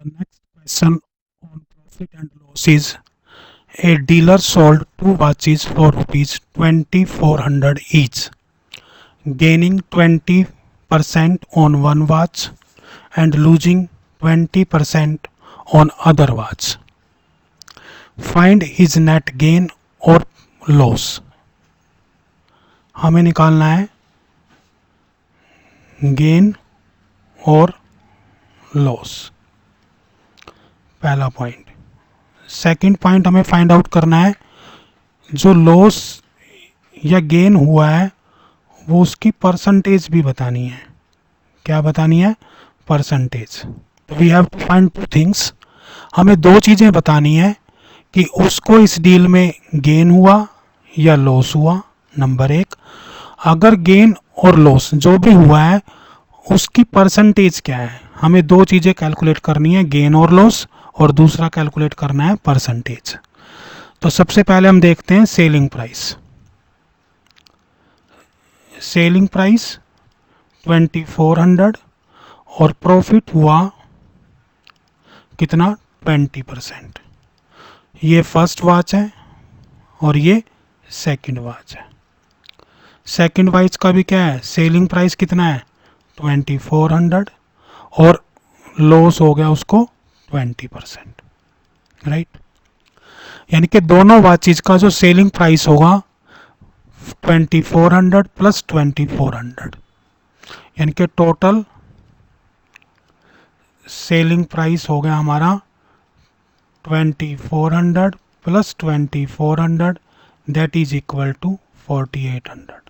next question on profit and loss is a dealer sold two watches for rupees 2400 each, gaining 20% on one watch and losing 20% on other watch. Find his net gain or loss. हमें निकालना है gain और loss, पहला point. Second point हमें find out करना है जो loss या गेन हुआ है वो उसकी परसेंटेज भी बतानी है। क्या बतानी है? परसेंटेज। तो we have to find two things. हमें दो चीज़ें बतानी है कि उसको इस डील में गेन हुआ या लॉस हुआ, नंबर एक। अगर गेन और लॉस जो भी हुआ है उसकी परसेंटेज क्या है। हमें दो चीज़ें कैलकुलेट करनी है, गेन और लॉस, और दूसरा कैलकुलेट करना है परसेंटेज। तो सबसे पहले हम देखते हैं सेलिंग प्राइस। सेलिंग प्राइस 2400 और प्रॉफिट हुआ कितना? 20%। ये फर्स्ट वॉच है और ये सेकंड वॉच है। सेकंड वॉच का भी क्या है? सेलिंग प्राइस कितना है? 2400 और लॉस हो गया उसको 20%, राइट। यानी कि दोनों वॉचेज का जो सेलिंग प्राइस होगा 2400 प्लस 2400, यानी कि टोटल सेलिंग प्राइस हो गया हमारा 2400 plus 2400, that is equal to 4800,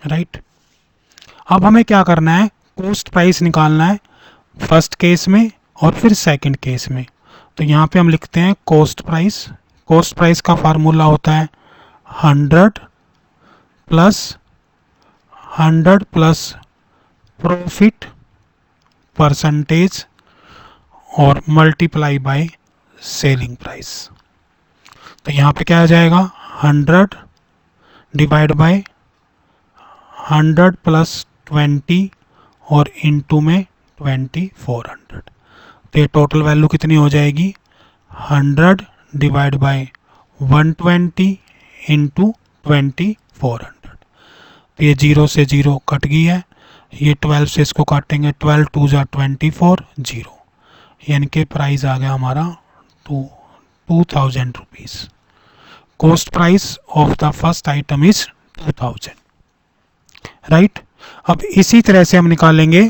right. अब हमें क्या करना है? कॉस्ट प्राइस निकालना है फर्स्ट केस में और फिर सेकंड केस में। तो यहाँ पे हम लिखते हैं कॉस्ट प्राइस। कॉस्ट प्राइस का फार्मूला होता है 100 प्लस प्रॉफिट परसेंटेज और मल्टीप्लाई बाय सेलिंग प्राइस। तो यहाँ पे क्या आ जाएगा? 100 डिवाइड बाय 100 प्लस 20 और इनटू में 2400। तो ये टोटल वैल्यू कितनी हो जाएगी? 100 डिवाइड बाय 120 इंटू 2400। तो ये 0 से 0 कट गई है, ये 12 से इसको काटेंगे, 12 2 जा 24, 0, यानी कि प्राइस आ गया हमारा 2000 rupees. Cost price of the first item is 2000, right. अब इसी तरह से हम निकालेंगे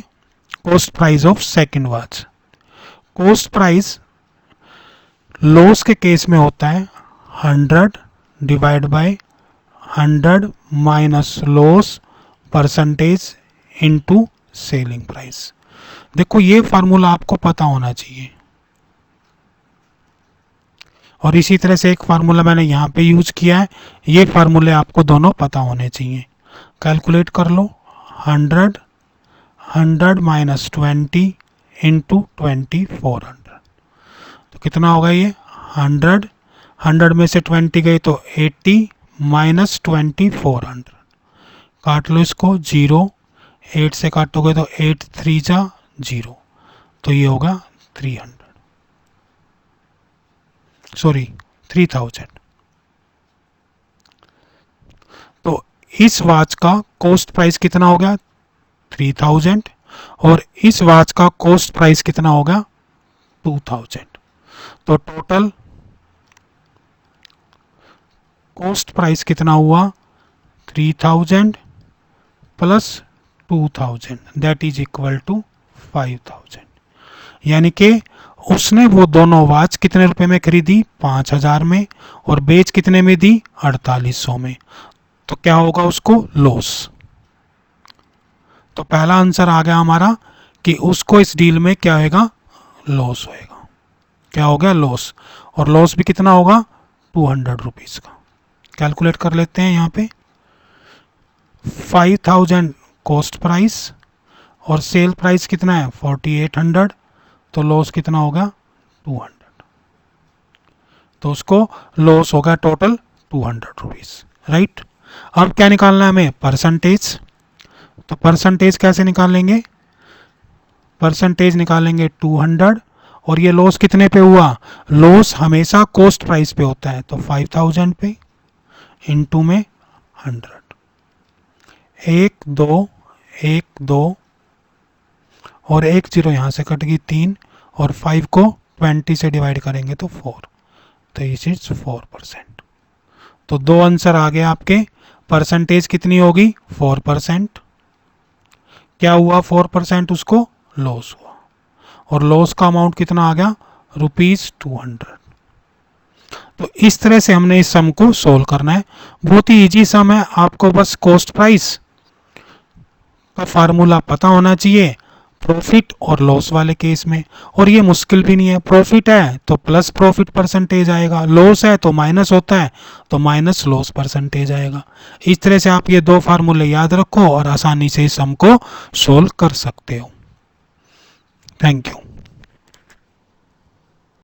cost price of second watch. Cost price loss के केस में होता है 100 divide by 100 minus loss percentage into selling price. देखो ये फार्मूला आपको पता होना चाहिए, और इसी तरह से एक फार्मूला मैंने यहाँ पे यूज किया है। ये फार्मूले आपको दोनों पता होने चाहिए। कैलकुलेट कर लो, 100 माइनस 20 इंटू 2400, तो कितना होगा ये? 100 में से 20 गई तो 80 माइनस 2400, काट लो इसको, 0, 8 से काटोगे तो 8 3 जा 0, तो ये होगा 3000। तो इस वॉच का कॉस्ट प्राइस कितना हो गया? 3000, और इस वॉच का कॉस्ट प्राइस कितना होगा? 2000। तो टोटल कॉस्ट प्राइस कितना हुआ? 3000 plus 2000, that is equal to 5000। यानी कि उसने वो दोनों वॉच कितने रुपए में खरीदी? 5000 में, और बेच कितने में दी? 4800 में। तो क्या होगा उसको? लॉस। तो पहला आंसर आ गया हमारा कि उसको इस डील में क्या होगा? लॉस होएगा। क्या हो गया? लॉस। और लॉस भी कितना होगा? 200 रुपीज़ का। कैलकुलेट कर लेते हैं यहाँ पे। 5000 कॉस्ट प्राइस और सेल प्राइस कितना है? 4800, तो लॉस कितना होगा? 200। तो उसको लॉस होगा टोटल 200 रुपीज़, राइट। अब क्या निकालना है हमें? परसेंटेज। तो परसेंटेज कैसे निकालेंगे? परसेंटेज निकालेंगे 200 और ये लॉस कितने पे हुआ, लॉस हमेशा कॉस्ट प्राइस पे होता है, तो 5000 पे इनटू में 100, 1 2 1 2 और 1 0 यहाँ से कट गई 3 और 5 को 20 से डिवाइड करेंगे तो 4, तो इस इज 4%। तो दो आंसर आ गए आपके। परसेंटेज कितनी होगी 4%, क्या हुआ 4% उसको लॉस हुआ, और लॉस का अमाउंट कितना आ गया ₹200। तो इस तरह से हमने इस सम को सोल्व करना है। बहुत ही इजी सम है, आपको बस कॉस्ट प्राइस का फार्मूला पता होना चाहिए प्रॉफिट और लॉस वाले केस में, और ये मुश्किल भी नहीं है। प्रॉफिट है तो प्लस प्रॉफिट परसेंटेज आएगा, लॉस है तो माइनस होता है तो माइनस लॉस परसेंटेज आएगा। इस तरह से आप ये दो फार्मूले याद रखो और आसानी से इस सम को सोल्व कर सकते हो। Thank you.